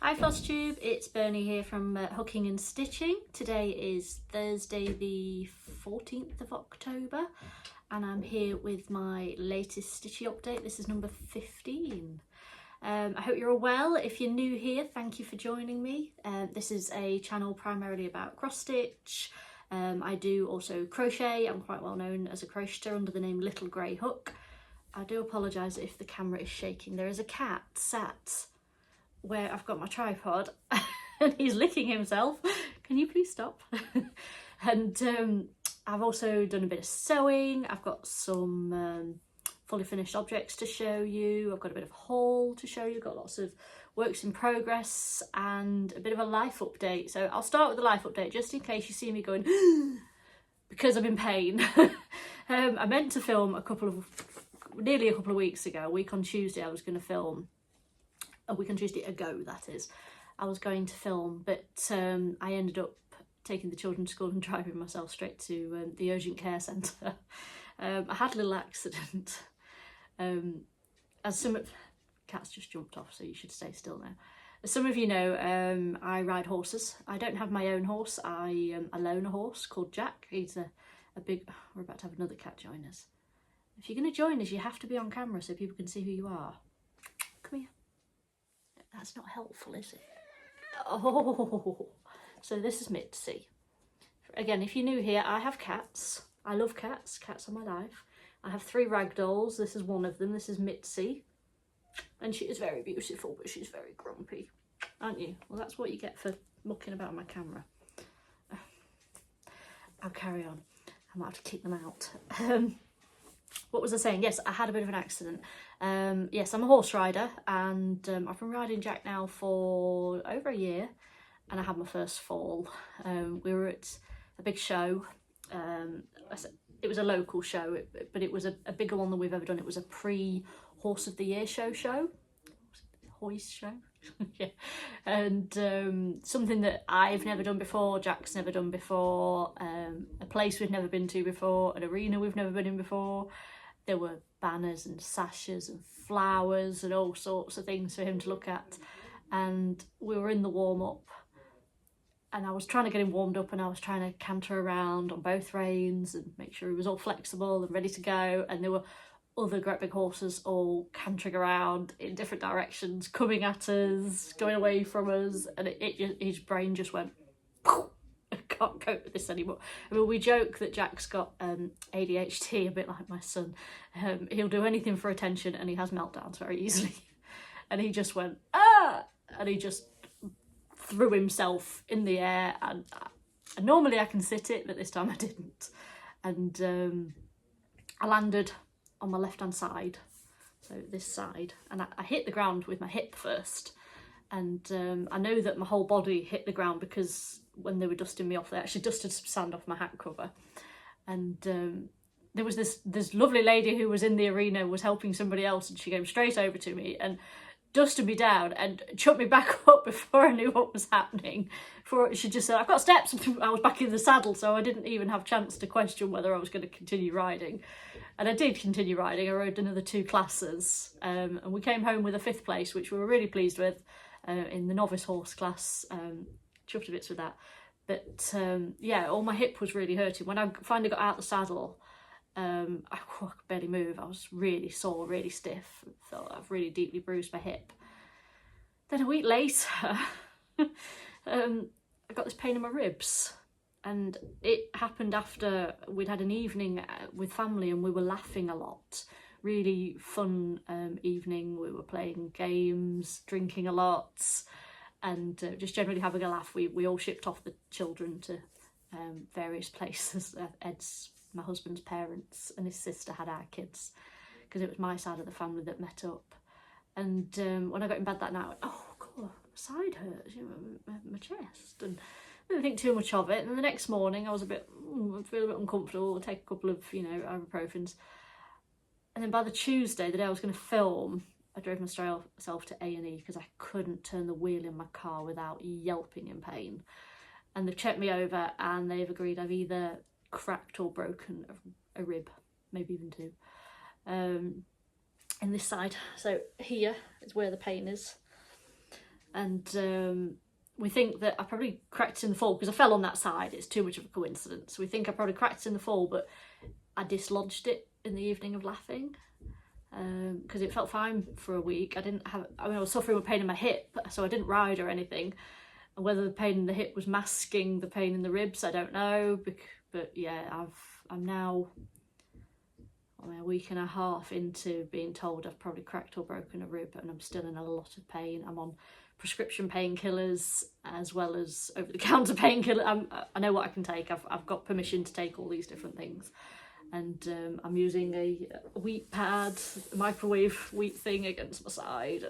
Hi Flosstube, it's Bernie here from Hooking and Stitching. Today is Thursday the 14th of October and I'm here with my latest stitchy update. This is number 15. I hope you're all well. If you're new here, thank you for joining me. This is a channel primarily about cross stitch. I do also crochet. I'm quite well known as a crocheter under the name Little Grey Hook. I do apologise if the camera is shaking. There is a cat sat where I've got my tripod and he's licking himself. Can you please stop? And I've also done a bit of sewing. I've got some fully finished objects to show you. I've got a bit of haul to show you. Got lots of works in progress and a bit of a life update. So I'll start with the life update just in case you see me going because I'm in pain. I meant to film nearly a couple of weeks ago. A week on Tuesday I was going to film. A week on Tuesday ago, that is. I was going to film, but I ended up taking the children to school and driving myself straight to the urgent care centre. I had a little accident. As some of... Cat's just jumped off, so you should stay still now. As some of you know, I ride horses. I don't have my own horse. I loan a horse called Jack. He's a big... We're about to have another cat join us. If you're going to join us, you have to be on camera so people can see who you are. Come here. That's not helpful, is it? Oh, so this is Mitzi. Again, if you're new here, I have cats. I love cats. Cats are my life. I have 3 rag dolls. This is one of them. This is Mitzi. And she is very beautiful, but she's very grumpy. Aren't you? Well, that's what you get for mucking about my camera. I'll carry on. I might have to kick them out. What was I saying? Yes, I had a bit of an accident. Yes, I'm a horse rider and I've been riding Jack now for over a year and I had my first fall. We were at a big show. It was a local show, but it was a bigger one than we've ever done. It was a pre-Horse of the Year show. Hoist show? Yeah. And something that I've never done before, Jack's never done before, a place we've never been to before, an arena we've never been in before. There were banners and sashes and flowers and all sorts of things for him to look at. And we were in the warm-up and I was trying to get him warmed up and I was trying to canter around on both reins and make sure he was all flexible and ready to go. And there were other great big horses all cantering around in different directions, coming at us, going away from us, and his brain just went, I can't cope with this anymore. I mean, we joke that Jack's got ADHD, a bit like my son. He'll do anything for attention and he has meltdowns very easily. And he just went, ah! And he just threw himself in the air and normally I can sit it, but this time I didn't. And I landed on my left hand side, so this side, and I hit the ground with my hip first, and I know that my whole body hit the ground because when they were dusting me off, they actually dusted some sand off my hat cover. And there was this lovely lady who was in the arena, was helping somebody else, and she came straight over to me and dusted me down and chucked me back up before I knew what was happening. Before she just said, I've got steps. I was back in the saddle, so I didn't even have a chance to question whether I was going to continue riding. And I did continue riding. I rode another 2 classes and we came home with a 5th place, which we were really pleased with in the novice horse class. Chuffed to bits with that. But yeah, all my hip was really hurting. When I finally got out the saddle, I could barely move. I was really sore, really stiff. Felt I've really deeply bruised my hip. Then a week later, I got this pain in my ribs. And it happened after we'd had an evening with family and we were laughing a lot. Really fun evening. We were playing games, drinking a lot, and just generally having a laugh. We all shipped off the children to various places. Ed's, my husband's parents, and his sister had our kids because it was my side of the family that met up. And when I got in bed that night, I went, oh God, my side hurts, you know, my chest. And I didn't think too much of it, and the next morning I was I feel a bit uncomfortable. I'll take a couple of, you know, ibuprofens, and then by the Tuesday, the day I was going to film, I drove myself to A&E because I couldn't turn the wheel in my car without yelping in pain. And they've checked me over and they've agreed I've either cracked or broken a rib, maybe even 2, in this side. So here is where the pain is. and we think that I probably cracked it in the fall because I fell on that side. It's too much of a coincidence. We think I probably cracked it in the fall, but I dislodged it in the evening of laughing because it felt fine for a week. I was suffering with pain in my hip, so I didn't ride or anything. And whether the pain in the hip was masking the pain in the ribs, I don't know. But yeah, I'm now a week and a half into being told I've probably cracked or broken a rib, and I'm still in a lot of pain. I'm on prescription painkillers as well as over-the-counter painkillers. I know what I can take. I've got permission to take all these different things, and I'm using a wheat pad, a microwave wheat thing against my side,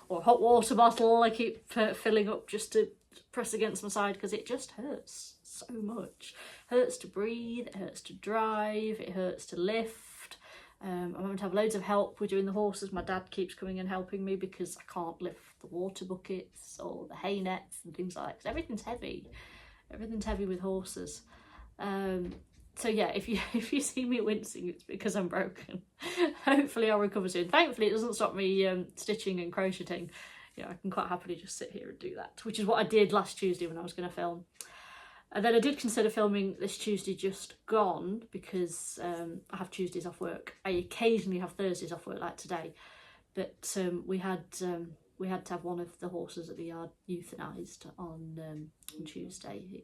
or a hot water bottle I keep filling up just to press against my side because it just hurts so much. It hurts to breathe, it hurts to drive, it hurts to lift. I'm having to have loads of help with doing the horses. My dad keeps coming and helping me because I can't lift the water buckets or the hay nets and things like that, because everything's heavy with horses. So yeah, if you see me wincing, it's because I'm broken. Hopefully I'll recover soon. Thankfully it doesn't stop me stitching and crocheting. Yeah, I can quite happily just sit here and do that, which is what I did last Tuesday when I was going to film. And then I did consider filming this Tuesday just gone because I have Tuesdays off work. I occasionally have Thursdays off work like today, but we had to have one of the horses at the yard euthanised on Tuesday.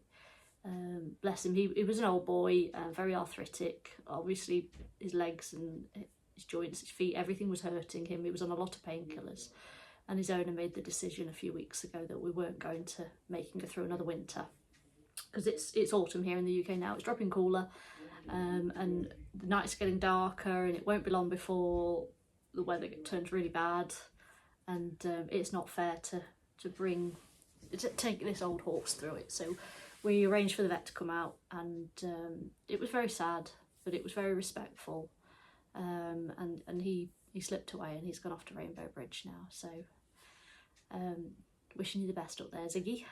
Bless him, he was an old boy, very arthritic. Obviously his legs and his joints, his feet, everything was hurting him. He was on a lot of painkillers, and his owner made the decision a few weeks ago that we weren't going to make him go through another winter. Because it's autumn here in the UK now, it's dropping cooler, and the nights are getting darker, and it won't be long before the weather turns really bad, and it's not fair to take this old horse through it. So we arranged for the vet to come out, and it was very sad, but it was very respectful, and he slipped away and he's gone off to Rainbow Bridge now. So wishing you the best up there, Ziggy.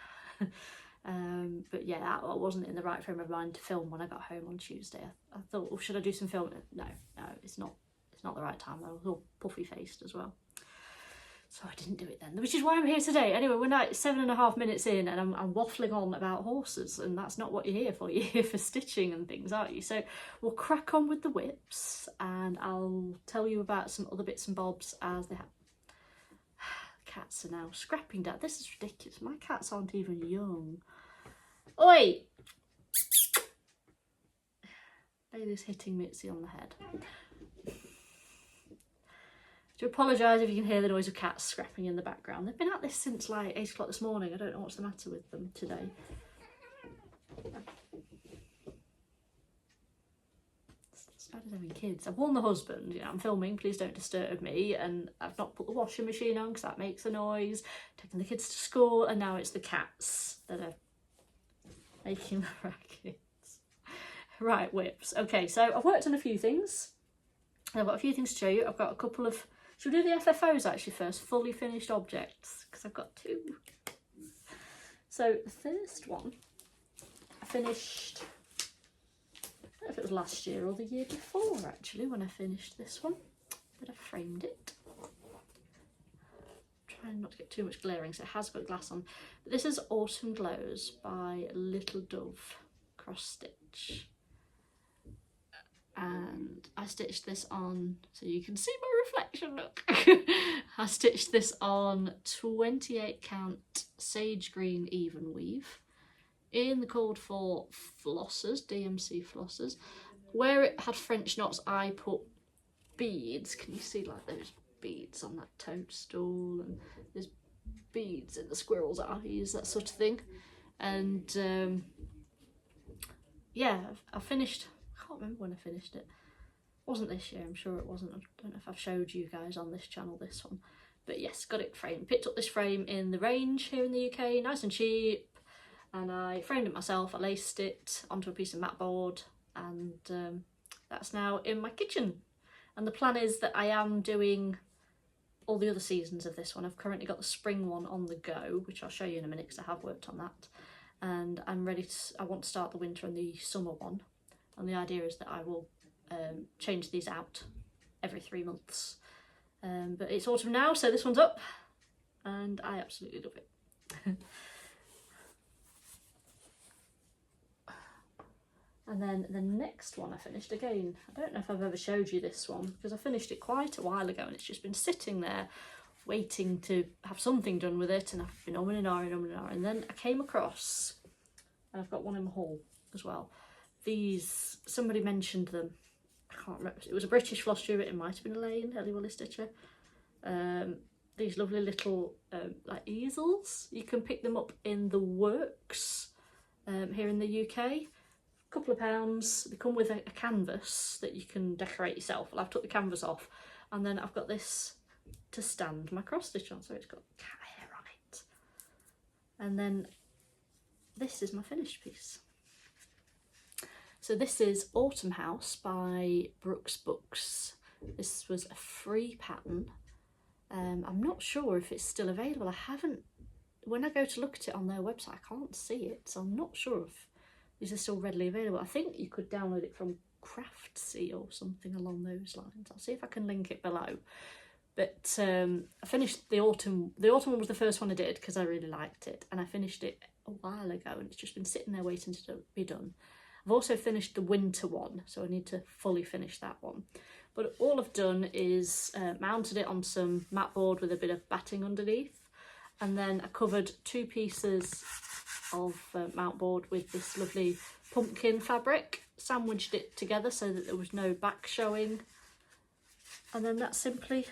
But yeah, I wasn't in the right frame of mind to film when I got home on Tuesday. I thought, well, should I do some filming? No, it's not the right time. I was all puffy faced as well, so I didn't do it then, which is why I'm here today. Anyway, we're now 7.5 minutes in and I'm waffling on about horses, and that's not what you're here for. You're here for stitching and things, aren't you? So we'll crack on with the whips, and I'll tell you about some other bits and bobs as they happen. Cats are now scrapping down. This is ridiculous. My cats aren't even young. Oi! Bailey's hitting Mitzi on the head. To apologise if you can hear the noise of cats scrapping in the background. They've been at this since like 8 o'clock this morning. I don't know what's the matter with them today. As bad as having kids. I've warned the husband, you know, I'm filming, please don't disturb me, and I've not put the washing machine on because that makes a noise, taking the kids to school, and now it's the cats that are making the rackets. Right, whips. Okay, so I've worked on a few things. I've got a few things to show you. I've got a couple of, should we do the FFOs actually first? Fully finished objects, because I've got 2. So the first one, I finished, I don't know if it was last year or the year before actually when I finished this one, but I framed it. Trying not to get too much glaring, so it has got glass on. But this is Autumn Glows by Little Dove cross stitch. And I stitched this on, so you can see my reflection, look. I stitched this on 28 count sage green even weave in the called for flossers, DMC flossers. Where it had French knots, I put beads. Can you see like those beads on that toadstool, and there's beads in the squirrel's eyes, that sort of thing. And yeah, I finished, I can't remember when I finished it. It wasn't this year, I'm sure it wasn't. I don't know if I've showed you guys on this channel this one, but yes, got it framed. Picked up this frame in the range here in the UK, nice and cheap, and I framed it myself. I laced it onto a piece of mat board, and that's now in my kitchen. And the plan is that I am doing all the other seasons of this one. I've currently got the spring one on the go, which I'll show you in a minute because I have worked on that. And I'm ready to, I want to start the winter and the summer one. And the idea is that I will change these out every 3 months. But it's autumn now, so this one's up. and I absolutely love it. And then the next one I finished, again, I don't know if I've ever showed you this one because I finished it quite a while ago and it's just been sitting there waiting to have something done with it, and I've been umming and ahhing, and then I came across, and I've got one in my haul as well, these, somebody mentioned them, I can't remember, it was a British Flosstuber, it might have been Elaine, Ellie Willis Stitcher. These lovely little like easels, you can pick them up in the Works here in the UK. Couple of pounds. They come with a canvas that you can decorate yourself. Well, I've took the canvas off, and then I've got this to stand my cross stitch on, so it's got cat hair on it. And then this is my finished piece. So this is Autumn House by Brooks Books. This was a free pattern. I'm not sure if it's still available. I haven't, when I go to look at it on their website, I can't see it, so I'm not sure if these are still readily available. I think you could download it from Craftsy or something along those lines. I'll see if I can link it below. But I finished the autumn one was the first one I did because I really liked it, and I finished it a while ago and it's just been sitting there waiting to be done. I've also finished the winter one, so I need to fully finish that one. But all I've done is mounted it on some mat board with a bit of batting underneath, and then I covered 2 pieces of mount board with this lovely pumpkin fabric, sandwiched it together so that there was no back showing, and then that simply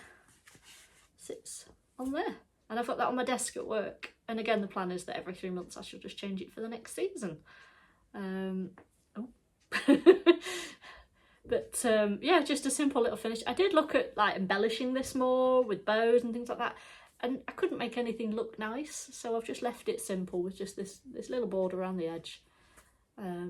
sits on there. And I've got that on my desk at work, and again the plan is that every 3 months I shall just change it for the next season. But yeah, just a simple little finish. I did look at like embellishing this more with bows and things like that, and I couldn't make anything look nice, so I've just left it simple with just this little border around the edge. I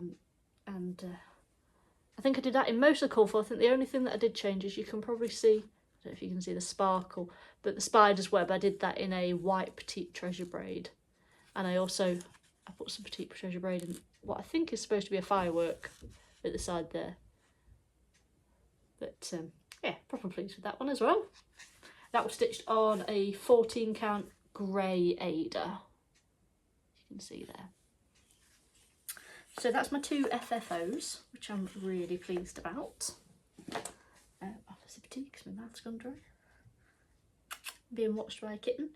think I did that in most of the colourful. I think the only thing that I did change is you can probably see, I don't know if you can see the sparkle, but the spider's web, I did that in a white petite treasure braid, and I put some petite treasure braid in what I think is supposed to be a firework at the side there. But yeah, proper pleased with that one as well. That was stitched on a 14 count grey Ada, you can see there. So that's my 2 FFOs, which I'm really pleased about. I'll have a sip of tea because my mouth's gone dry. Being watched by a kitten.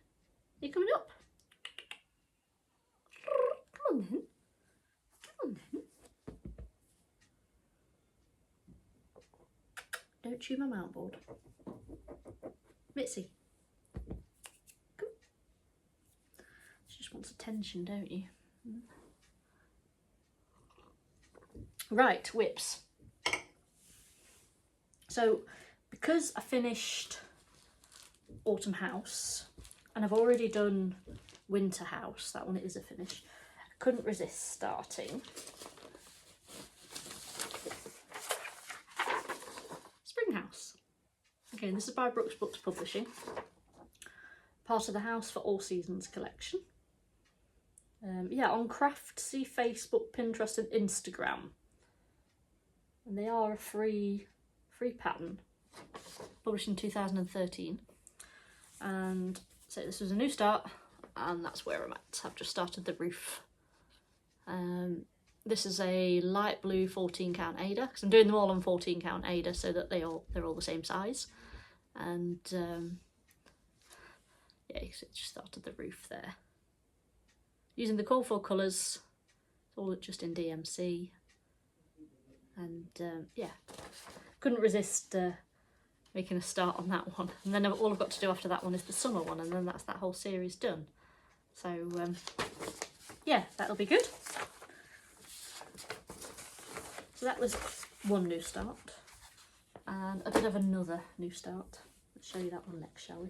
Are you coming up? Come on then. Come on then. Don't chew my mount board. Mitzi. Come. She just wants attention, don't you? Right, whips. So, because I finished Autumn House, and I've already done Winter House, that one is a finish, I couldn't resist starting Spring House. Again, this is by Brooks Books Publishing, part of the House for All Seasons collection. Yeah, on Craftsy, Facebook, Pinterest and Instagram. And they are a free pattern, published in 2013. And so this was a new start, and that's where I'm at. I've just started the roof. This is a light blue 14 count Ada, because I'm doing them all on 14 count Ada so that they're all the same size. And yeah, so it just started the roof there. Using the call for colours, it's all just in DMC. And yeah, couldn't resist making a start on that one. And then all I've got to do after that one is the summer one, and then that's that whole series done. So yeah, that'll be good. So that was one new start, and I did have another new start. Let's show you that one next, shall we?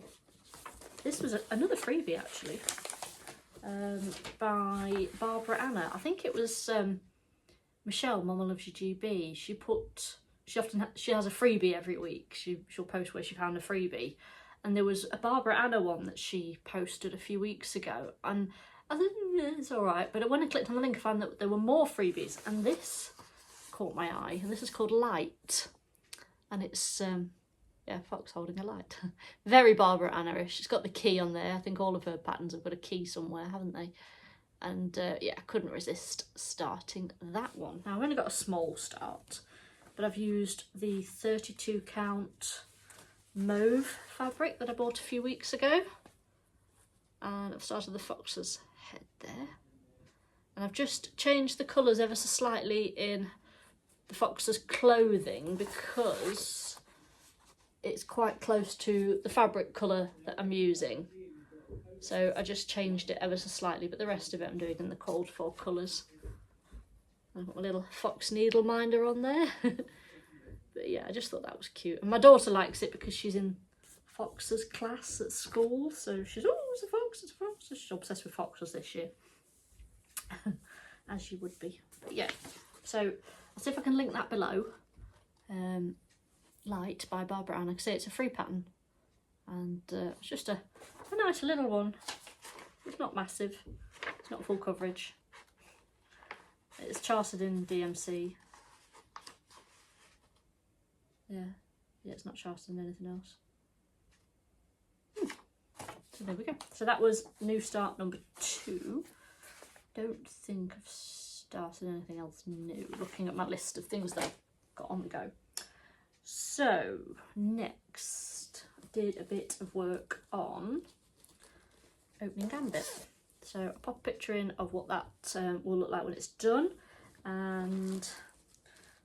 This was another freebie actually, by Barbara Anna. I think it was Michelle, Mama Loves You GB. She has a freebie every week. She'll post where she found a freebie, and there was a Barbara Anna one that she posted a few weeks ago, and I thought it's all right. But when I clicked on the link, I found that there were more freebies, and this caught my eye. And this is called Light, and it's yeah, Yeah, fox holding a light. Very Barbara Anna-ish. It's got the key on there. I think all of her patterns have got a key somewhere, haven't they? And yeah, I couldn't resist starting that one. Now I've only got a small start, but I've used the 32 count mauve fabric that I bought a few weeks ago. And I've started the fox's head there. And I've just changed the colours ever so slightly in the fox's clothing because it's quite close to the fabric colour that I'm using. So I just changed it ever so slightly, but the rest of it I'm doing in the called for colours. I've got my little fox Needleminder on there. But yeah, I just thought that was cute. And my daughter likes it because she's in foxes class at school. So she's, oh, it's a fox, it's a fox. So she's obsessed with foxes this year. As you would be. But yeah, so I'll see if I can link that below. Light by Barbara Ann. I can say it's a free pattern. And it's just a nice little one. It's not massive. It's not full coverage. It's charted in DMC. Yeah, it's not charted in anything else. So there we go. So that was new start number 2. Don't think I've started anything else new. Looking at my list of things that I've got on the go. So next, I did a bit of work on opening gambit. So I'll pop a picture in of what that will look like when it's done, and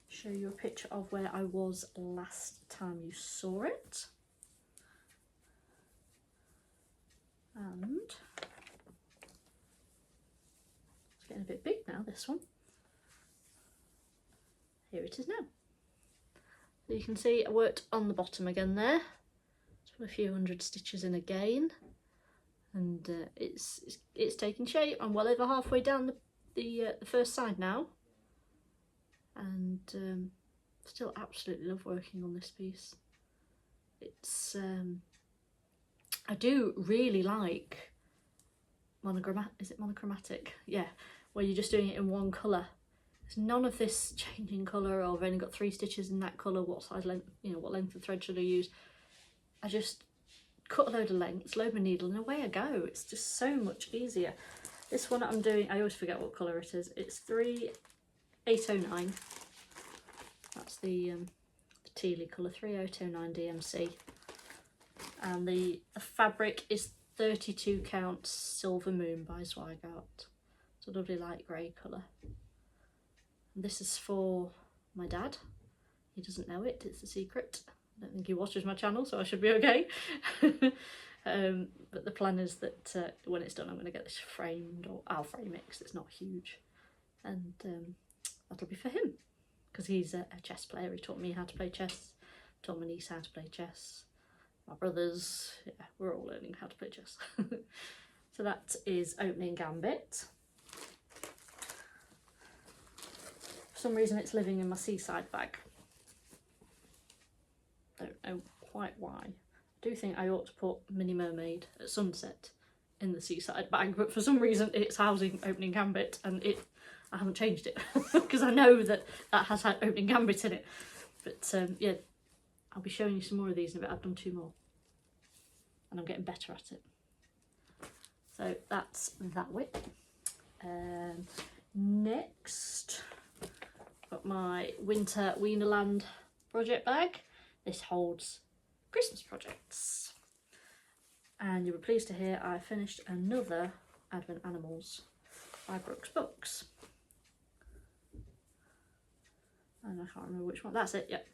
show you a picture of where I was last time you saw it. And it's getting a bit big now, this one. Here it is now. So you can see I worked on the bottom again there. Just put a few hundred stitches in again. And it's taking shape. I'm well over halfway down the first side now. And still absolutely love working on this piece. It's I do really like monochromatic? Yeah, where you're just doing it in one colour. There's none of this changing colour, or I've only got 3 stitches in that colour, what size length, you know, what length of thread should I use? I just cut a load of lengths, load my needle, and away I go. It's just so much easier. This one I'm doing, I always forget what colour it is. It's 3809. That's the tealy colour, 3809 DMC. And the fabric is 32 count Silver Moon by Zweigart. It's a lovely light grey colour. And this is for my dad. He doesn't know it, it's a secret. I don't think he watches my channel, so I should be okay. But the plan is that when it's done I'm going to get this framed, or I'll frame it because it's not huge. And that'll be for him, because he's a chess player. He taught me how to play chess, taught my niece how to play chess. My brothers, yeah, we're all learning how to play chess. So that is opening gambit. For some reason it's living in my seaside bag. Don't know quite why. I do think I ought to put Mini Mermaid at sunset in the seaside bag, but for some reason it's housing opening gambit, and I haven't changed it because I know that has had opening gambit in it. But yeah, I'll be showing you some more of these in a bit. I've done 2 more and I'm getting better at it. So that's that width. Next, got my winter Wienerland project bag. This holds Christmas projects. And you'll be pleased to hear I finished another Advent Animals by Brooks Books. And I can't remember which one. That's it, yep.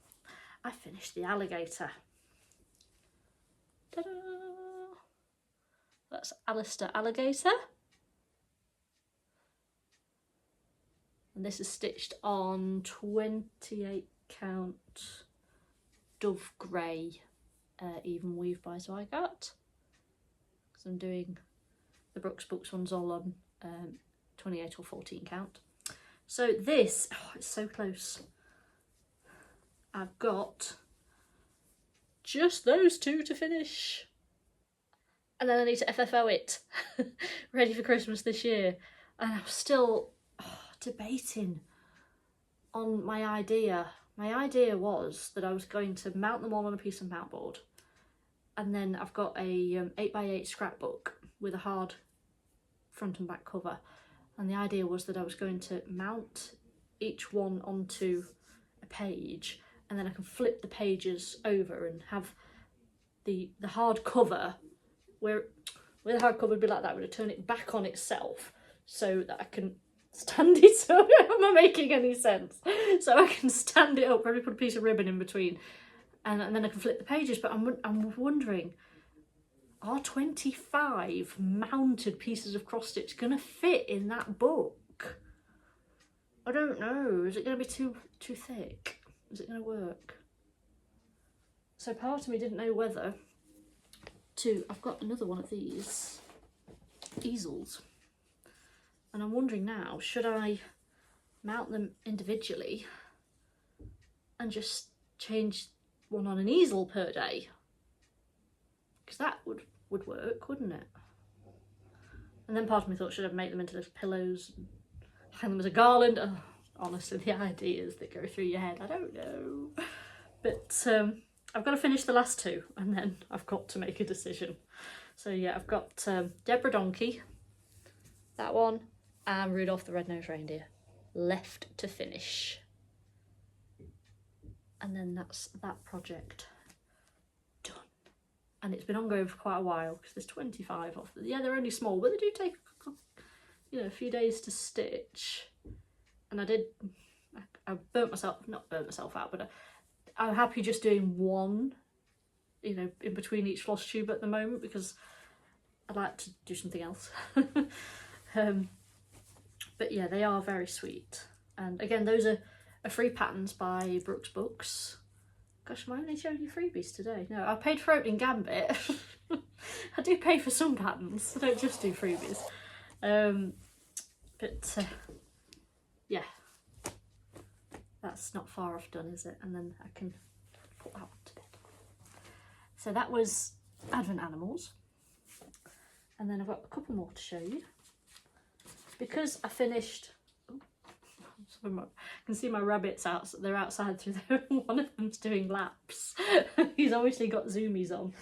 I finished the alligator. Ta-da! That's Alistair Alligator. And this is stitched on 28 count Dove Grey even weave by Zweigart. Because I'm doing the Brooks Books ones all on 28 or 14 count. So this, oh, it's so close. I've got just those 2 to finish. And then I need to FFO it. Ready for Christmas this year. And I'm still debating on my idea my idea was that I was going to mount them all on a piece of mount board, and then I've got a 8x8 scrapbook with a hard front and back cover, and the idea was that I was going to mount each one onto a page, and then I can flip the pages over and have the hard cover, where the hard cover would be like that, would turn it back on itself so that I can stand it up. Am I making any sense? So I can stand it up, probably put a piece of ribbon in between, and then I can flip the pages. But I'm wondering, are 25 mounted pieces of cross stitch going to fit in that book? I don't know. Is it going to be too thick? Is it going to work? So part of me didn't know whether to... I've got another one of these easels, and I'm wondering now, should I mount them individually and just change one on an easel per day? Because that would work, wouldn't it? And then part of me thought, should I make them into little pillows and hang them as a garland? Oh, honestly, the ideas that go through your head, I don't know. But I've got to finish the last two, and then I've got to make a decision. So yeah, I've got Deborah Donkey, that one, and Rudolph the Red-Nosed Reindeer left to finish. And then that's that project done. And it's been ongoing for quite a while, because there's 25 of them. Yeah, they're only small, but they do take, you know, a few days to stitch. And I not burnt myself out, but I'm happy just doing one, you know, in between each floss tube at the moment, because I'd like to do something else. But yeah, they are very sweet. And again, those are free patterns by Brooks Books. Gosh, am I only showing you freebies today? No, I paid for Opening Gambit. I do pay for some patterns. I don't just do freebies. Yeah, that's not far off done, is it? And then I can put that one to bed. So that was Advent Animals. And then I've got a couple more to show you. Because I finished... I can see my rabbits out. They're outside through there. One of them's doing laps. He's obviously got zoomies on.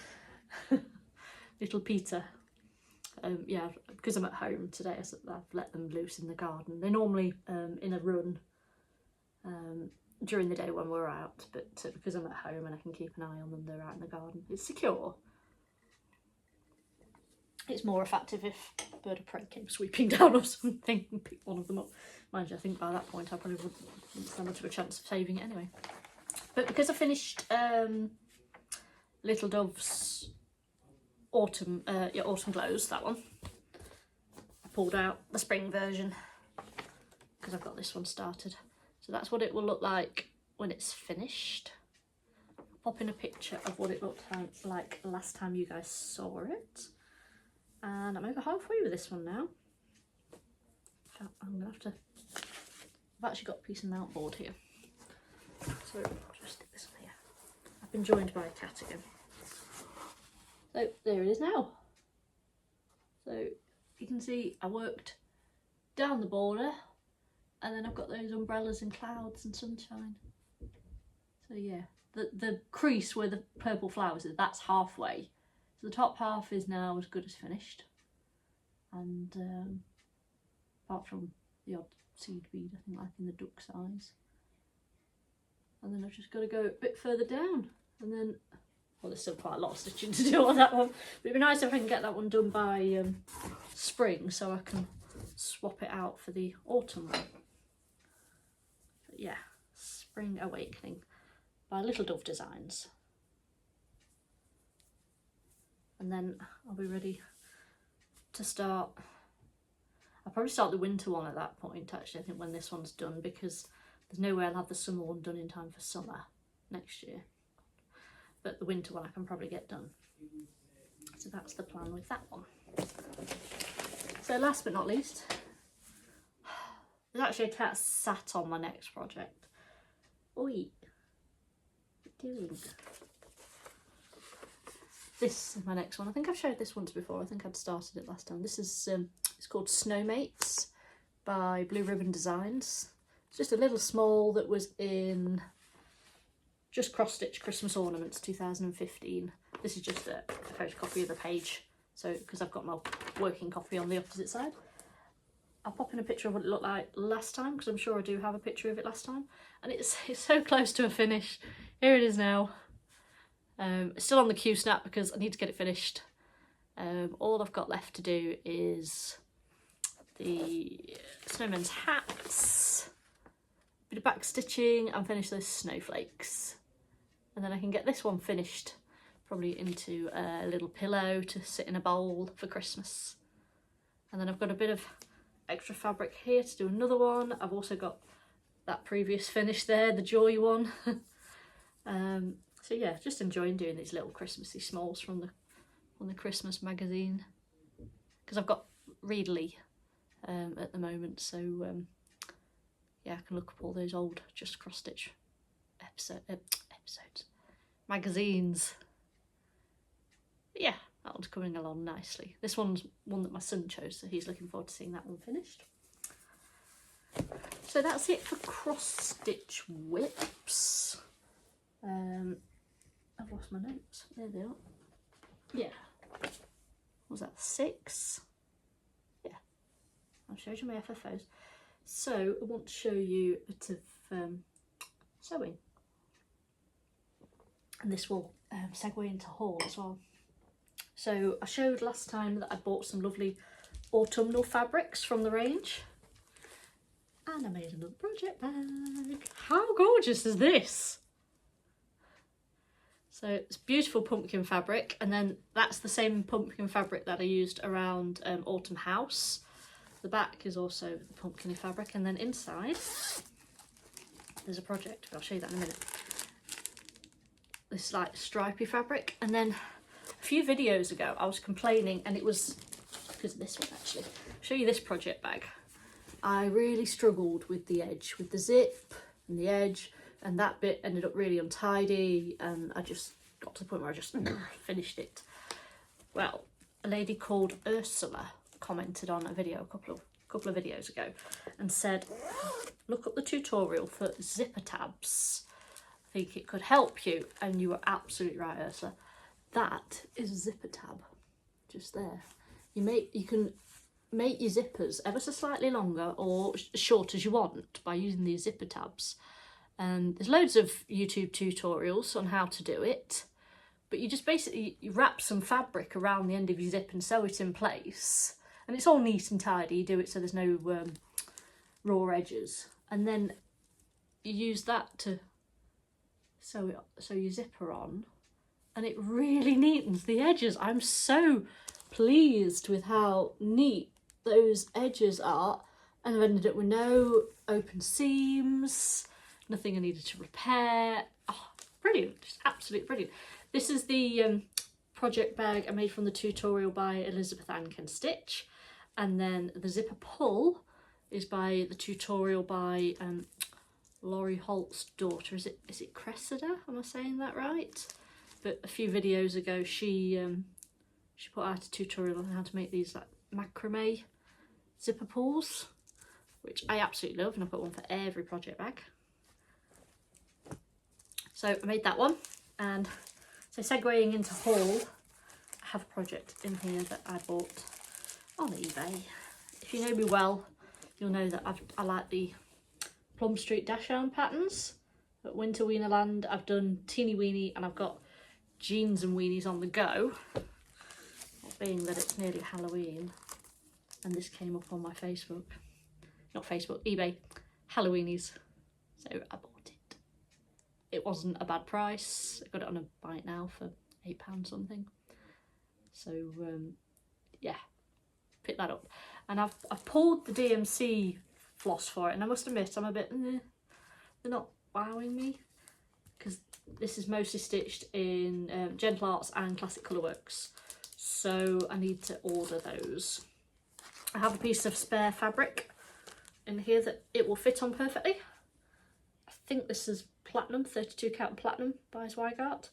Little Peter. Yeah, because I'm at home today, I've let them loose in the garden. They're normally in a run during the day when we're out, but because I'm at home and I can keep an eye on them, they're out in the garden. It's secure. It's more effective if a bird of prey came sweeping down or something and picked one of them up. Mind you, I think by that point I probably wouldn't stand much of a chance of saving it anyway. But because I finished Little Dove's Autumn Glows, that one, I pulled out the spring version because I've got this one started. So that's what it will look like when it's finished. I'll pop in a picture of what it looked like last time you guys saw it. And I'm over halfway with this one now. I'm gonna have to... I've actually got a piece of mount board here. So I'll just stick this on here. I've been joined by a cat again. So there it is now. So you can see I worked down the border, and then I've got those umbrellas and clouds and sunshine. So yeah, the crease where the purple flowers is, that's halfway. So the top half is now as good as finished. And apart from the odd seed bead, I think, like in the duck's eyes. And then I've just got to go a bit further down, and then, well, there's still quite a lot of stitching to do on that one, but it'd be nice if I can get that one done by spring, so I can swap it out for the autumn one. But yeah, Spring Awakening by Little Dove Designs. And then I'll be ready to start. I'll probably start the winter one at that point, actually, I think, when this one's done, because there's no way I'll have the summer one done in time for summer next year. But the winter one I can probably get done. So that's the plan with that one. So last but not least, there's actually a cat sat on my next project. Oi, what are you doing? This is my next one. I think I've showed this once before. I think I'd started it last time. This is it's called Snowmates by Blue Ribbon Designs. It's just a little small that was in Just Cross Stitch Christmas Ornaments 2015. This is just a photocopy of the page, so because I've got my working copy on the opposite side. I'll pop in a picture of what it looked like last time, because I'm sure I do have a picture of it last time, and it's so close to a finish. Here it is now. It's still on the Q snap because I need to get it finished. All I've got left to do is the snowman's hats, a bit of back stitching, and finish those snowflakes. And then I can get this one finished, probably into a little pillow to sit in a bowl for Christmas. And then I've got a bit of extra fabric here to do another one. I've also got that previous finish there, the Joy one. So yeah, just enjoying doing these little Christmassy smalls from the Christmas magazine, because I've got Readly at the moment, so yeah, I can look up all those old Just Cross Stitch episodes, magazines. But yeah, that one's coming along nicely. This one's one that my son chose, so he's looking forward to seeing that one finished. So that's it for cross stitch whips. I've lost my notes. There they are. Yeah. Was that 6? Yeah. I showed you my FFOs. So I want to show you a bit of sewing. And this will segue into haul as well. So I showed last time that I bought some lovely autumnal fabrics from the range. And I made another project bag. How gorgeous is this? So it's beautiful pumpkin fabric, and then that's the same pumpkin fabric that I used around Autumn House. The back is also the pumpkin fabric, and then inside there's a project, but I'll show you that in a minute. This like stripy fabric, and then a few videos ago I was complaining, and it was because of this one actually. I'll show you this project bag. I really struggled with the edge, with the zip and the edge, and that bit ended up really untidy, and I just got to the point where I just finished it. Well, a lady called Ursula commented on a video a couple of videos ago and said, look up the tutorial for zipper tabs. I think it could help you. And you were absolutely right, Ursula. That is a zipper tab, just there. You can make your zippers ever so slightly longer or as short as you want by using these zipper tabs. And there's loads of YouTube tutorials on how to do it, but you just basically wrap some fabric around the end of your zip and sew it in place, and it's all neat and tidy. You do it so there's no raw edges, and then you use that to sew your zipper on, and it really neatens the edges. I'm so pleased with how neat those edges are, and I've ended up with no open seams, nothing I needed to repair. Oh, brilliant, just absolutely brilliant. This is the project bag I made from the tutorial by Elizabeth Ann Can Stitch, and then the zipper pull is by the tutorial by Laurie Holt's daughter. Is it Cressida? Am I saying that right? But a few videos ago she put out a tutorial on how to make these like macrame zipper pulls, which I absolutely love, and I've got one for every project bag. So I made that one, and so segueing into haul, I have a project in here that I bought on eBay. If you know me well, you'll know that I like the Plum Street dash yarn patterns. At Winter Weenerland I've done teeny weeny, and I've got jeans and weenies on the go, being that it's nearly Halloween, and this came up on my eBay, Halloweenies, so I bought it. It wasn't a bad price. I got it on a buy it now for £8 something. So yeah, pick that up. And I've pulled the DMC floss for it, and I must admit I'm a bit, they're not wowing me, because this is mostly stitched in Gentle Arts and Classic Colourworks, so I need to order those. I have a piece of spare fabric in here that it will fit on perfectly. I think this is platinum, 32 count platinum by Zweigart.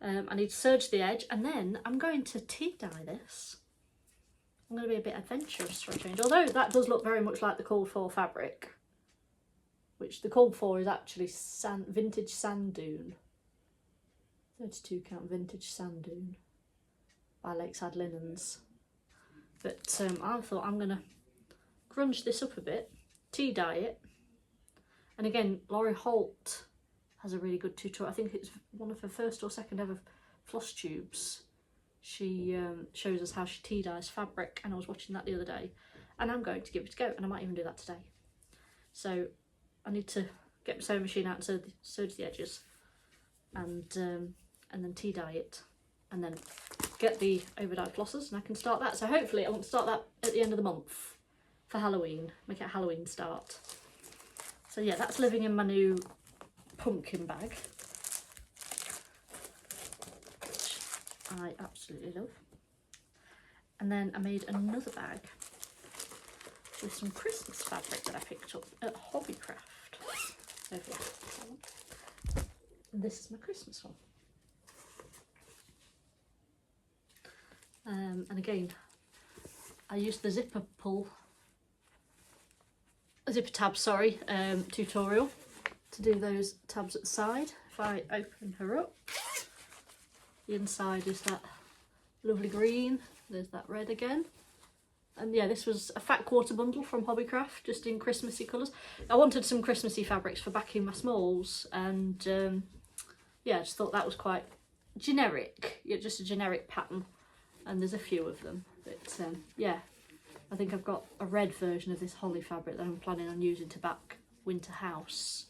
I need to serge the edge, and then I'm going to tea dye this. I'm going to be a bit adventurous for a change, although that does look very much like the called for fabric, which the called for is actually vintage sand dune. 32 count vintage sand dune by Lakeside Linens. But I thought I'm gonna grunge this up a bit, tea dye it, and again Laurie Holt has a really good tutorial. I think it's one of her first or second ever Flosstubes. She shows us how she tea dyes fabric, and I was watching that the other day, and I'm going to give it a go, and I might even do that today. So I need to get my sewing machine out and sew to the edges, and then tea dye it, and then get the overdyed flossers, and I can start that. So hopefully I want to start that at the end of the month for Halloween, make it a Halloween start. So yeah, that's living in my new pumpkin bag, which I absolutely love. And then I made another bag with some Christmas fabric that I picked up at Hobbycraft. Over there. And this is my Christmas one. And again, I used the zipper tab, sorry, tutorial to do those tabs at the side. If I open her up, the inside is that lovely green, there's that red again. And yeah, this was a fat quarter bundle from Hobbycraft, just in Christmassy colours. I wanted some Christmassy fabrics for backing my smalls, and yeah, I just thought that was quite generic, yeah, just a generic pattern. And there's a few of them, but yeah, I think I've got a red version of this holly fabric that I'm planning on using to back Winter House,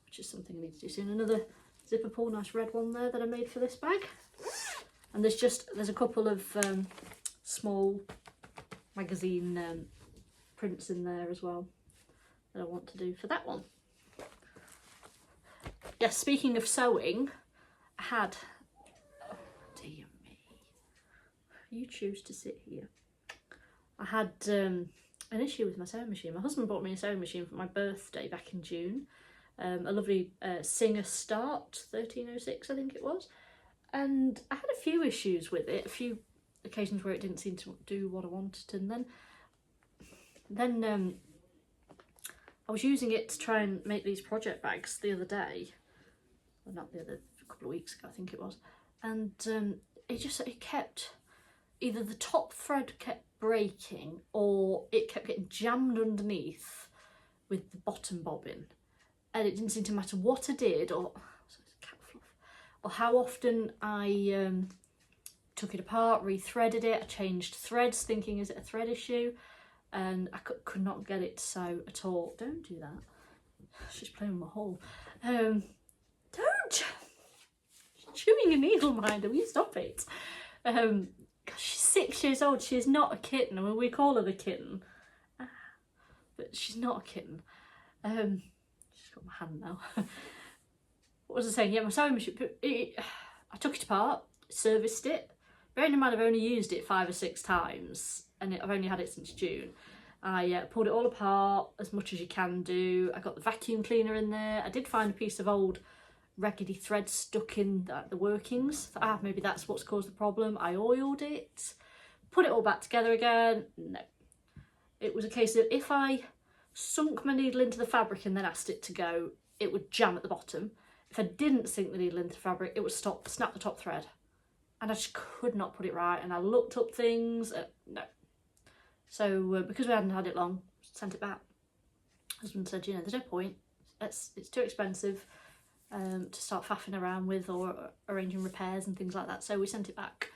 which is something I need to do soon. Another zipper pull, nice red one there that I made for this bag. And there's a couple of small magazine prints in there as well that I want to do for that one. Yes, speaking of sewing, I had, oh dear me, you choose to sit here. I had an issue with my sewing machine. My husband bought me a sewing machine for my birthday back in June. A lovely Singer Start 1306, I think it was. And I had a few issues with it, a few occasions where it didn't seem to do what I wanted, and then I was using it to try and make these project bags the other day, well, not the other, a couple of weeks ago I think it was, and it kept, either the top thread kept breaking or it kept getting jammed underneath with the bottom bobbin, and it didn't seem to matter what I did or how often I took it apart, rethreaded it. I changed threads thinking, is it a thread issue? And I could not get it to sew at all. Don't do that. She's playing with my hole. Don't! She's chewing a Needleminder. Will you stop it? She's 6 years old. She is not a kitten. I mean, we call her the kitten. But she's not a kitten. She's got my hand now. What was I saying? Yeah, my sewing machine, I took it apart, serviced it. Bearing in mind I've only used it 5 or 6 times, and I've only had it since June. I pulled it all apart as much as you can do. I got the vacuum cleaner in there. I did find a piece of old raggedy thread stuck in the workings. Maybe that's what's caused the problem. I oiled it, put it all back together again. No. It was a case of if I sunk my needle into the fabric and then asked it to go, it would jam at the bottom. If I didn't sink the needle into the fabric, it would snap the top thread. And I just could not put it right. And I looked up things, no. So because we hadn't had it long, sent it back. Husband said, you know, there's no point. It's too expensive to start faffing around with or arranging repairs and things like that. So we sent it back,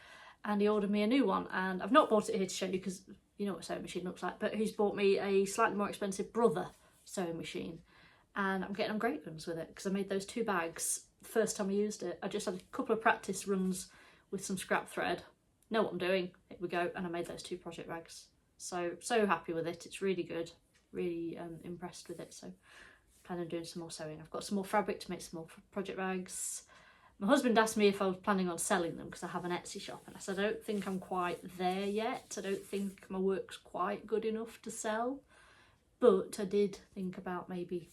and he ordered me a new one. And I've not bought it here to show you because you know what a sewing machine looks like, but he's bought me a slightly more expensive Brother sewing machine. And I'm getting on great guns with it because I made those 2 bags the first time I used it. I just had a couple of practice runs with some scrap thread, know what I'm doing, here we go, and I made those 2 project bags. So happy with it, it's really good, really impressed with it, so planning on doing some more sewing. I've got some more fabric to make some more project bags. My husband asked me if I was planning on selling them because I have an Etsy shop, and I said I don't think I'm quite there yet. I don't think my work's quite good enough to sell, but I did think about maybe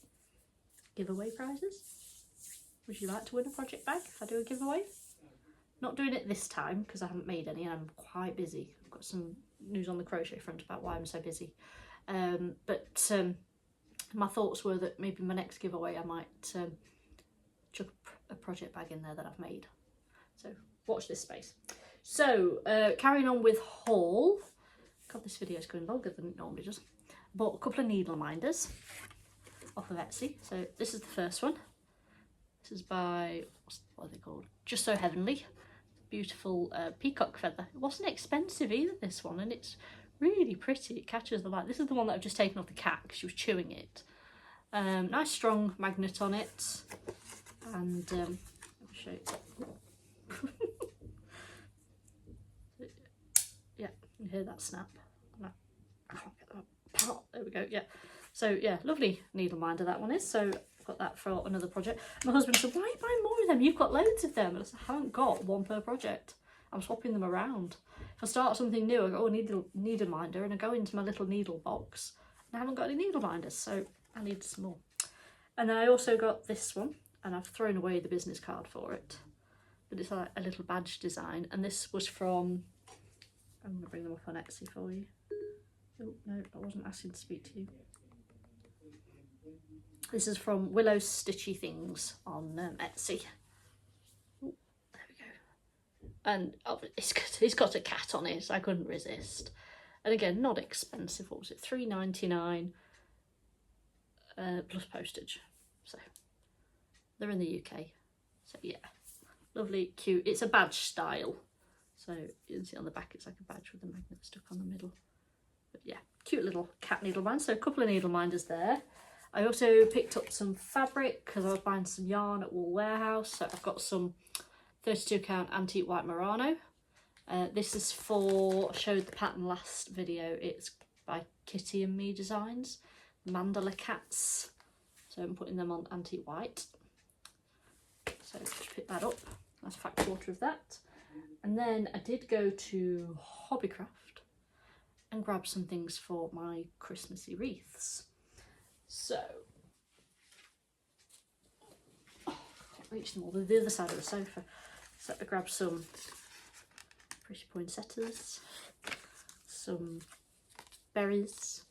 giveaway prizes. Would you like to win a project bag if I do a giveaway? Not doing it this time because I haven't made any and I'm quite busy. I've got some news on the crochet front about why I'm so busy. But my thoughts were that maybe my next giveaway I might chuck a project bag in there that I've made. So watch this space. So carrying on with haul. God, this video is going longer than it normally does. Bought a couple of Needleminders off of Etsy. So this is the first one. This is by, what are they called? Just So Heavenly. Beautiful peacock feather. It wasn't expensive either, this one, and it's really pretty. It catches the light. This is the one that I've just taken off the cat because she was chewing it. Nice strong magnet on it, and let me show you. Yeah, you hear that snap. No, I can't get that apart. There we go. Yeah. So yeah, lovely Needleminder that one is. So I've got that for another project. My husband said, "Why are you buying more of them? You've got loads of them." And I said, "I haven't got one per project. I'm swapping them around. If I start something new, I go, oh, Needleminder, and I go into my little needle box, and I haven't got any Needleminders, so I need some more." And then I also got this one, and I've thrown away the business card for it, but it's like a little badge design, and this was from, I'm going to bring them up on Etsy for you. Oh, no, I wasn't asking to speak to you. This is from Willow Stitchy Things on Etsy. Ooh, there we go. And oh, it's got a cat on it, so I couldn't resist. And again, not expensive. What was it? $3.99 plus postage. So they're in the UK. So yeah, lovely, cute. It's a badge style. So you can see on the back, it's like a badge with a magnet stuck on the middle. But yeah, cute little cat Needleminder. So a couple of Needleminders there. I also picked up some fabric because I was buying some yarn at Wool Warehouse. So I've got some 32 count antique white Murano. This is for, I showed the pattern last video, it's by Kitty and Me Designs, Mandala Cats. So I'm putting them on antique white. So just pick that up, nice fat quarter of that. And then I did go to Hobbycraft and grab some things for my Christmassy wreaths. So, oh, I can't reach them all, they're the other side of the sofa. So I grabbed some pretty poinsettias, some berries,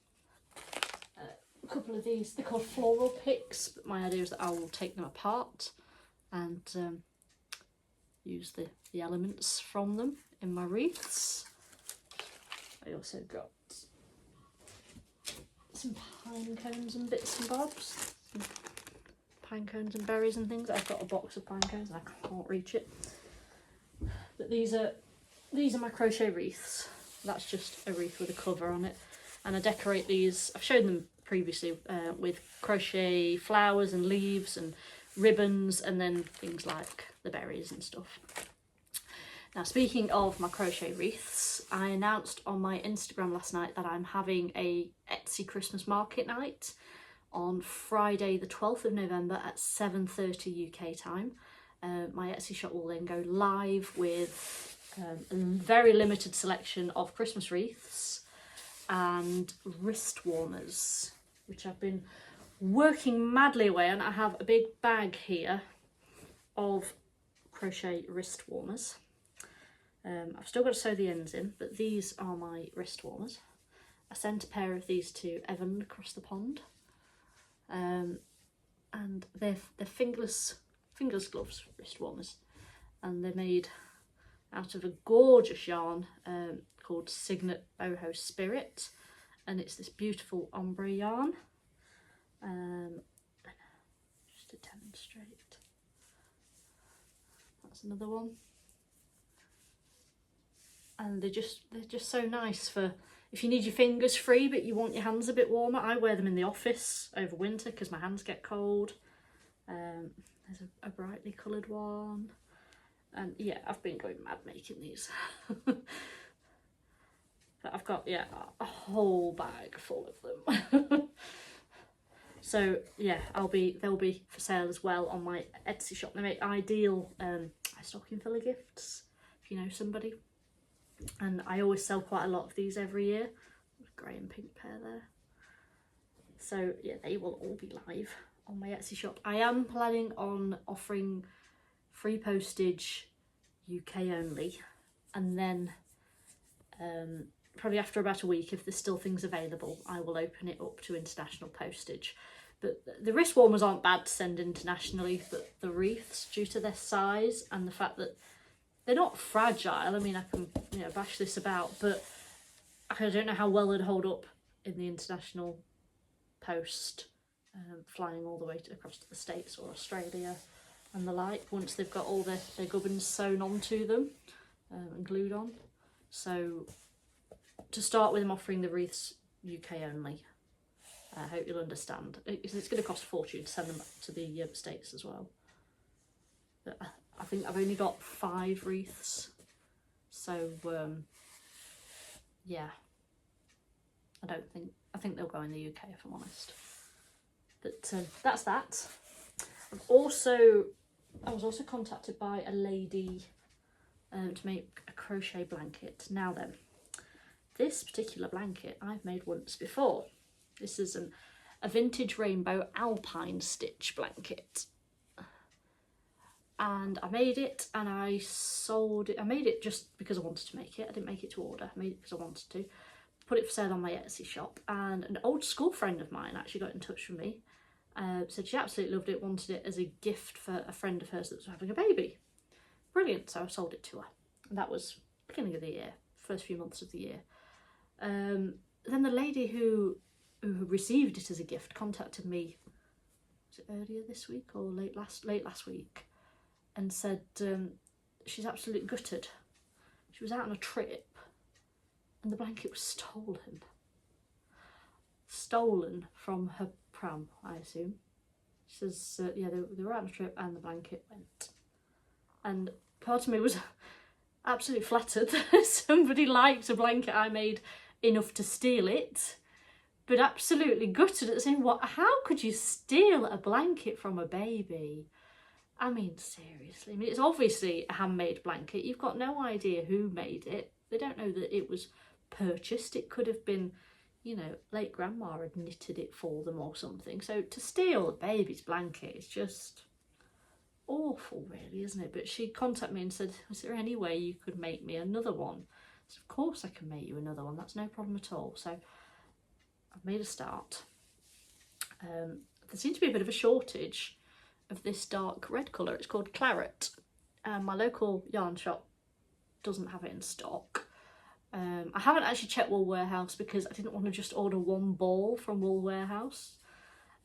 a couple of these, they're called floral picks, but my idea is that I will take them apart and use the elements from them in my wreaths. I also got some pine cones and bits and bobs, some pine cones and berries and things. I've got a box of pine cones and I can't reach it. But these are my crochet wreaths. That's just a wreath with a cover on it, and I decorate these. I've shown them previously with crochet flowers and leaves and ribbons, and then things like the berries and stuff. Now, speaking of my crochet wreaths, I announced on my Instagram last night that I'm having a Etsy Christmas market night on Friday the 12th of November at 7:30 UK time. My Etsy shop will then go live with a very limited selection of Christmas wreaths and wrist warmers, which I've been working madly away on. I have a big bag here of crochet wrist warmers. I've still got to sew the ends in, but these are my wrist warmers. I sent a pair of these to Evan across the pond, and they're fingerless gloves wrist warmers, and they're made out of a gorgeous yarn called Signet Boho Spirit, and it's this beautiful ombre yarn. Just to demonstrate, that's another one. And they're just so nice for if you need your fingers free but you want your hands a bit warmer. I wear them in the office over winter because my hands get cold. There's a brightly coloured one, and yeah, I've been going mad making these. But I've got, yeah, a whole bag full of them. So yeah, they'll be for sale as well on my Etsy shop. They make ideal stocking filler gifts if you know somebody. And I always sell quite a lot of these every year. Grey and pink pair there. So yeah, they will all be live on my Etsy shop. I am planning on offering free postage UK only, and then probably after about a week, if there's still things available, I will open it up to international postage. But the wrist warmers aren't bad to send internationally, but the wreaths, due to their size and the fact that they're not fragile. I mean, I can, you know, bash this about, but I don't know how well they'd hold up in the international post, flying all the way across to the States or Australia and the like, once they've got all their gubbins sewn onto them and glued on. So to start with, I'm offering the wreaths UK only. I hope you'll understand. It's going to cost a fortune to send them back to the States as well. But I think I've only got 5 wreaths, so yeah, I think they'll go in the UK, if I'm honest. But that's that. I was also contacted by a lady to make a crochet blanket. Now then, this particular blanket I've made once before. This is a vintage rainbow alpine stitch blanket. And I made it and I sold it. I made it just because I wanted to make it. I didn't make it to order. I made it because I wanted to. Put it for sale on my Etsy shop. And an old school friend of mine actually got in touch with me. Said she absolutely loved it, wanted it as a gift for a friend of hers that was having a baby. Brilliant. So I sold it to her. And that was beginning of the year, first few months of the year. Then the lady who received it as a gift contacted me, was it earlier this week or late last week, and said she's absolutely gutted. She was out on a trip and the blanket was stolen from her pram, I assume. She says yeah, they were out on a trip and the blanket went. And part of me was absolutely flattered that somebody liked a blanket I made enough to steal it, but absolutely gutted at saying, what? How could you steal a blanket from a baby? I mean, seriously. I mean, it's obviously a handmade blanket. You've got no idea who made it. They don't know that it was purchased. It could have been, you know, late grandma had knitted it for them or something. So to steal a baby's blanket is just awful, really, isn't it? But she contacted me and said, is there any way you could make me another one? I said, of course I can make you another one. That's no problem at all. So I've made a start. There seems to be a bit of a shortage of this dark red colour. It's called Claret. My local yarn shop doesn't have it in stock. I haven't actually checked Wool Warehouse because I didn't want to just order one ball from Wool Warehouse.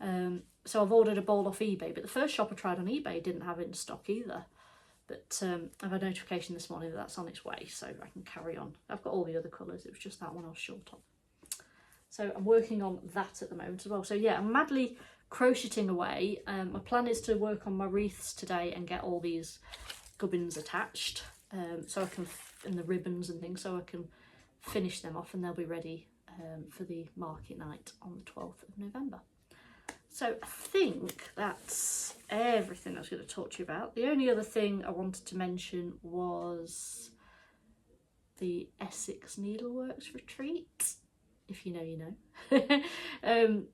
So I've ordered a ball off eBay, but the first shop I tried on eBay didn't have it in stock either. But I've had a notification this morning that that's on its way, so I can carry on. I've got all the other colours, it was just that one I was short of. So I'm working on that at the moment as well. So yeah, I'm madly crocheting away. My plan is to work on my wreaths today and get all these gubbins attached, so I can, and the ribbons and things, so I can finish them off and they'll be ready for the market night on the 12th of November. So I think that's everything I was going to talk to you about. The only other thing I wanted to mention was the Essex Needleworks retreat. If you know, you know.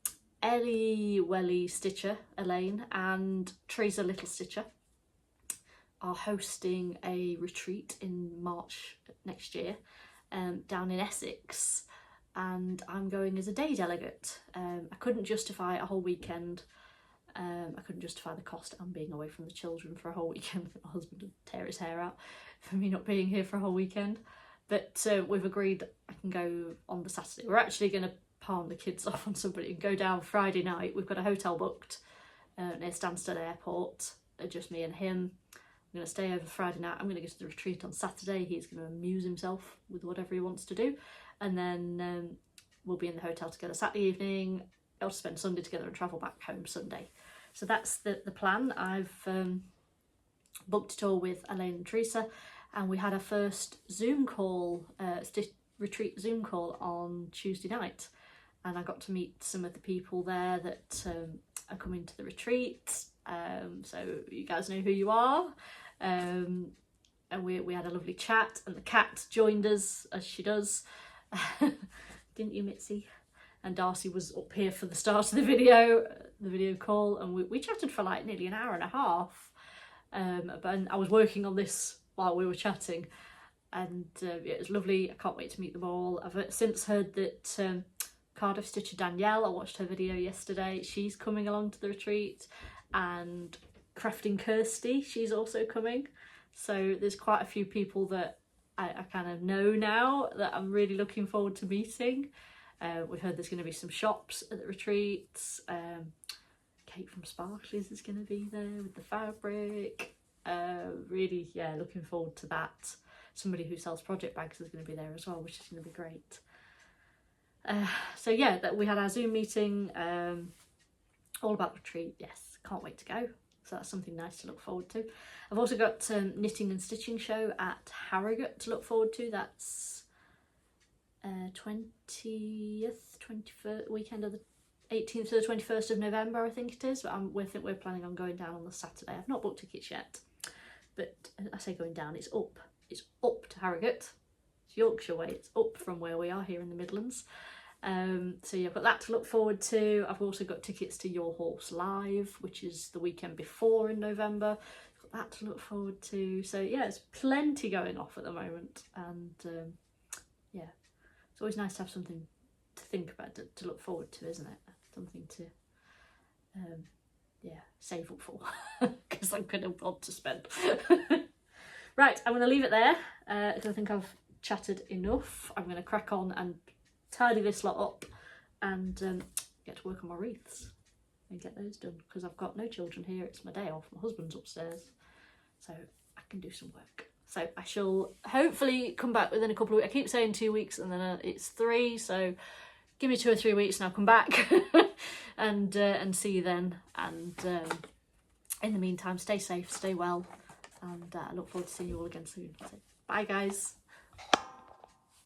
Ellie Welly Stitcher, Elaine, and Teresa Little Stitcher are hosting a retreat in March next year down in Essex. And I'm going as a day delegate. I couldn't justify a whole weekend. I couldn't justify the cost and being away from the children for a whole weekend. My husband would tear his hair out for me not being here for a whole weekend. But we've agreed that I can go on the Saturday. We're actually going to palm the kids off on somebody and go down Friday night. We've got a hotel booked near Stansted Airport, just me and him. I'm going to stay over Friday night. I'm going to go to the retreat on Saturday. He's going to amuse himself with whatever he wants to do. And then we'll be in the hotel together Saturday evening. I'll spend Sunday together and travel back home Sunday. So that's the plan. I've booked it all with Elaine and Teresa, and we had our first Zoom call, retreat Zoom call on Tuesday night. And I got to meet some of the people there that are coming to the retreat. So you guys know who you are. And we had a lovely chat, and the cat joined us as she does. Didn't you, Mitzi? And Darcy was up here for the start of the video call, and we chatted for like nearly an hour and a half. But I was working on this while we were chatting, and it was lovely. I can't wait to meet them all. I've since heard that Cardiff Stitcher Danielle, I watched her video yesterday, she's coming along to the retreat, and Crafting Kirsty, she's also coming. So there's quite a few people that I kind of know now that I'm really looking forward to meeting. We've heard there's going to be some shops at the retreats. Kate from Sparklies is going to be there with the fabric. Really, yeah, looking forward to that. Somebody who sells project bags is going to be there as well, which is going to be great. So yeah, that we had our Zoom meeting, all about the retreat. Yes, can't wait to go. So that's something nice to look forward to. I've also got knitting and stitching show at Harrogate to look forward to. That's 20th, 21st weekend of the 18th to the 21st of November, I think it is. But I think we're planning on going down on the Saturday. I've not booked tickets yet, but I say going down, it's up. It's up to Harrogate. It's Yorkshire way. It's up from where we are here in the Midlands. So yeah, I've got that to look forward to. I've also got tickets to Your Horse Live, which is the weekend before in November. Got that to look forward to. So yeah, there's plenty going off at the moment, and yeah, it's always nice to have something to think about, to look forward to, isn't it? Something to yeah, save up for, because I'm going to want to spend. Right, I'm going to leave it there. I don't think I've chatted enough. I'm going to crack on and tidy this lot up and get to work on my wreaths and get those done, because I've got no children here. It's my day off. My husband's upstairs, so I can do some work. So I shall hopefully come back within a couple of weeks. I keep saying 2 weeks and then it's 3, so give me 2 or 3 weeks and I'll come back and see you then. And in the meantime, stay safe, stay well, and I look forward to seeing you all again soon. So, bye guys.